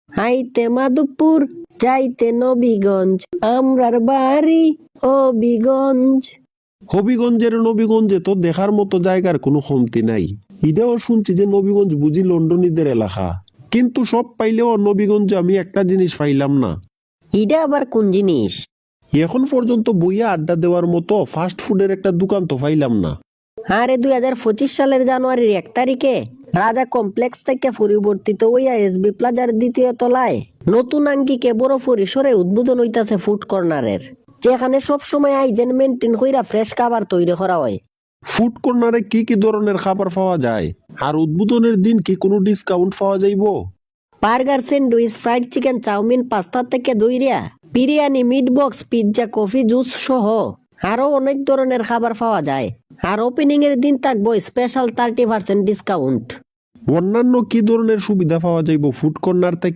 আইতে মাধবপুর যাইতে নবীগঞ্জ, আমরার বাড়ি হবিগঞ্জ। হবিগঞ্জের নবীগঞ্জে তো দেখার মতো জায়গার কোনো কমতি নাই। এটাও শুনছি যে নবীগঞ্জ বুঝি লন্ডনীদের এলাকা, কিন্তু সব পাইলেও নবীগঞ্জে আমি একটা জিনিস পাইলাম না। ইডা আবার কোন জিনিস? এখন পর্যন্ত বইয়া আড্ডা দেওয়ার মতো ফাস্ট ফুডের একটা দোকান তো পাইলাম না। আরে 2025 সালের জানুয়ারির 1 তারিখে রাজা কমপ্লেক্স থেকে পরিবর্তিত হইয়া এসবি প্লাজার 2য় তলায় নতুন আঙ্গিকে বড় পরিসরে উদ্বোধন হইতাছে ফুড কর্নারের, যেখানে সবসময় আইজেন মেনটেন কইরা ফ্রেশ খাবার তৈরি করা হয়। ফুড কর্নারে কি কি ধরনের খাবার পাওয়া যায়, আর উদ্বোধনের দিন কি কোনো ডিসকাউন্ট পাওয়া যাইবো? Burger, sandwich, fried chicken, chowmein, pasta থেকে দইরিয়া biryani, meat box, pizza, coffee, juice সহ আরো অনেক ধরনের খাবার পাওয়া যায়। আর ওপেনিং এর দিন থাকবো স্পেশাল 30% ডিসকাউন্ট। অন্যান্য কি ধরনের সুবিধা পাওয়া যাইবো ফুড কর্নার থেকে?